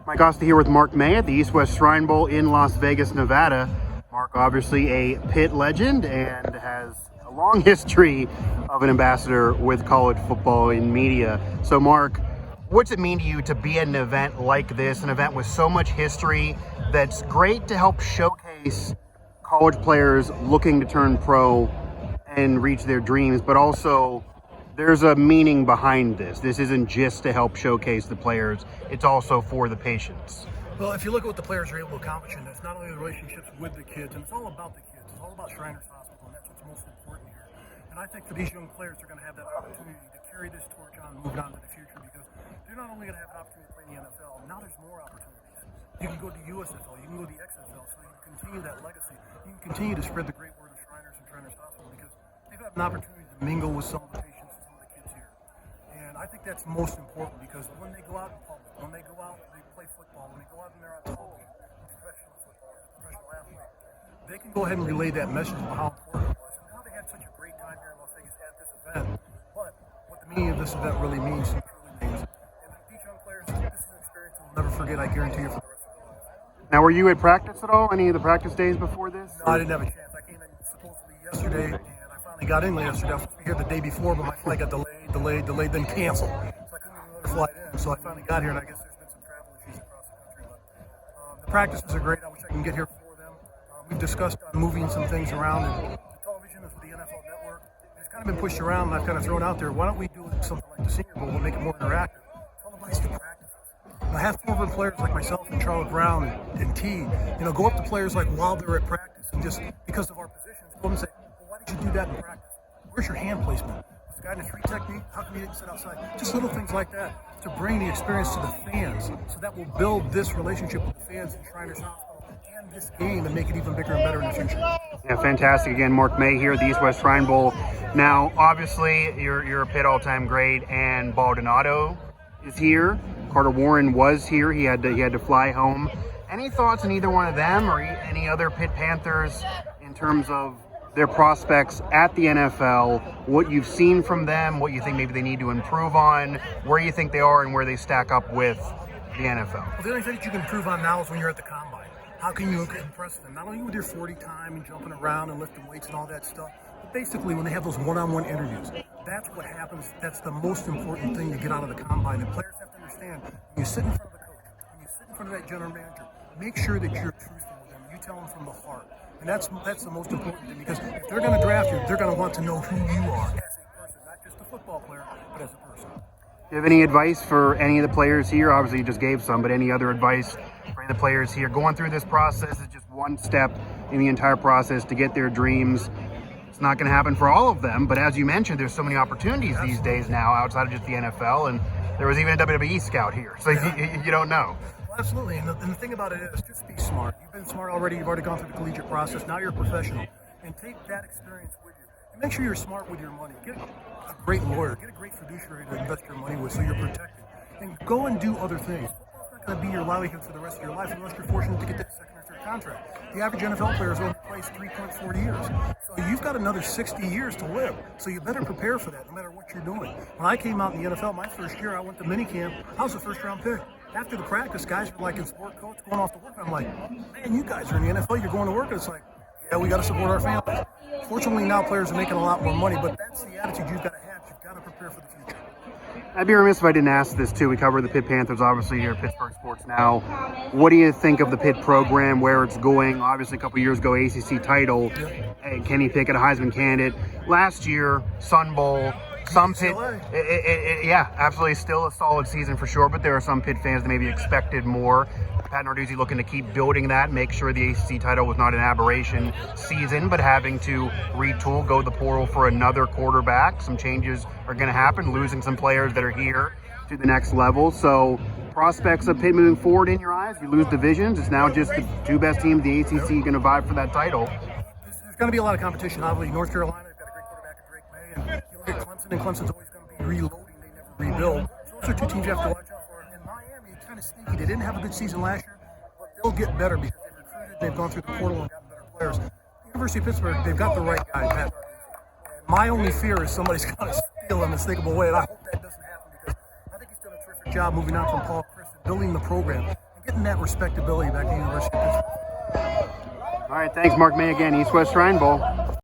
Mike Asti here with Mark May at the East-West Shrine Bowl in Las Vegas, Nevada. Mark, obviously a Pitt legend and has a long history of an ambassador with college football in media. So Mark, what's it mean to you to be at an event like this, an event with so much history that's great to help showcase college players looking to turn pro and reach their dreams, but also there's a meaning behind this. This isn't just to help showcase the players, it's also for the patients. Well, if you look at what the players are able to accomplish in this, not only the relationships with the kids, and it's all about the kids, it's all about Shriners Hospital, and that's what's most important here. And I think for these young players, they're going to have that opportunity to carry this torch on and move it on to the future, because they're not only going to have an opportunity to play in the NFL, now there's more opportunities. You can go to USFL, you can go to the XFL, so you can continue that legacy. You can continue to spread the great word of Shriners and Shriners Hospital, because they've got an opportunity to mingle with some of the patients and some of the kids here. And I think that's most important, because when they go out in public, when they go out, they play football, when they go out and they're on television, professional football, professional athlete, they can go ahead and relay that message of how important it was and how they had such a great time here in Las Vegas at this event. But what the meaning of this event really means, and truly means. And for these young players, this is an experience they'll never forget, I guarantee you, for the rest of their lives. Now, were you at practice at all? Any of the practice days before this? No, I didn't have a chance. I came in supposedly yesterday, and I finally got in yesterday. I was supposed to be here the day before, but my flight got delayed, then canceled. So I couldn't even fly in. So I finally got here, and I guess there's been some travel issues across the country. But the practices are great. I wish I can get here for them. We've discussed moving some things around, and the television is with the NFL Network. It's kind of been pushed around, and I've kind of thrown out there, why don't we do something like the Senior Bowl and make it more interactive? Televise the practices. Have former players like myself and Charlotte Brown and T, go up to players like while they're at practice, and just because of our positions, go up and say, well, why did you do that in practice? Where's your hand placement? This guy in a street technique, how come you didn't sit outside? Just little things like that to bring the experience to the fans, so that will build this relationship with the fans in Shriners Hospital and this game and make it even bigger and better in the future. Yeah, fantastic. Again, Mark May here at the East-West Shrine Bowl. Now, obviously, you're a Pitt all-time great, and Baldonado is here. Carter Warren was here. He had to fly home. Any thoughts on either one of them or any other Pitt Panthers in terms of their prospects at the NFL, what you've seen from them, what you think maybe they need to improve on, where you think they are and where they stack up with the NFL? Well, the only thing that you can improve on now is when you're at the combine. How can you impress them? Not only with your 40 time and jumping around and lifting weights and all that stuff, but basically when they have those one-on-one interviews. That's what happens. That's the most important thing to get out of the combine. And players have to understand, when you sit in front of the coach, when you sit in front of that general manager, make sure that you're truthful with them. You tell them from the heart. And that's the most important thing, because if they're going to draft you, they're going to want to know who you are as a person, not just a football player, but as a person. Do you have any advice for any of the players here? Obviously, you just gave some, but any other advice for any of the players here? Going through this process is just one step in the entire process to get their dreams. It's not going to happen for all of them, but as you mentioned, there's so many opportunities these days now outside of just the NFL, and there was even a WWE scout here, so you don't know. Well, absolutely, and the thing about it is, just be smart. You've been smart already. You've already gone through the collegiate process. Now you're a professional, and take that experience with you. And make sure you're smart with your money. Get a great lawyer. Get a great fiduciary to invest your money with, so you're protected. And go and do other things. Football's not going to be your livelihood for the rest of your life unless you're fortunate to get that second or third contract. The average NFL player is only plays 3.4 years. So you've got another 60 years to live. So you better prepare for that no matter what you're doing. When I came out in the NFL, my first year, I went to minicamp. I was a first-round pick. After the practice, guys were like in sport coach going off to work. I'm like, man, you guys are in the NFL. You're going to work. And it's like, yeah, we got to support our family. Fortunately, now players are making a lot more money, but that's the attitude you've got to have. You've got to prepare for the future. I'd be remiss if I didn't ask this too. We cover the Pitt Panthers, obviously, here at Pittsburgh Sports Now. What do you think of the Pitt program, where it's going? Obviously, a couple years ago, ACC title. Kenny Pickett, a Heisman candidate. Last year, Sun Bowl. Some Pitt, yeah, absolutely, still a solid season for sure, but there are some Pitt fans that maybe expected more. Pat Narduzzi looking to keep building that, make sure the ACC title was not an aberration season, but having to retool, go to the portal for another quarterback. Some changes are going to happen, losing some players that are here to the next level. So prospects of Pitt moving forward in your eyes, you lose divisions, it's now just the two best teams in the ACC going to vie for that title. There's going to be a lot of competition. Obviously, North Carolina, they've got a great quarterback in Drake May, and you look at Clemson, and Clemson's always going to be reloading. They never rebuild. So those are two teams you have to watch out for. And Miami, kind of sneaky. They didn't have a good season last year, but they'll get better because they've recruited, they've gone through the portal and gotten better players. University of Pittsburgh, they've got the right guy, Pat Narduzzi. And my only fear is somebody's going to steal in a mistakenable way, and I hope that doesn't happen, because I think he's done a terrific job moving on from Paul Chris and building the program and getting that respectability back to the University of Pittsburgh. All right, thanks, Mark May again, East West Shrine Bowl.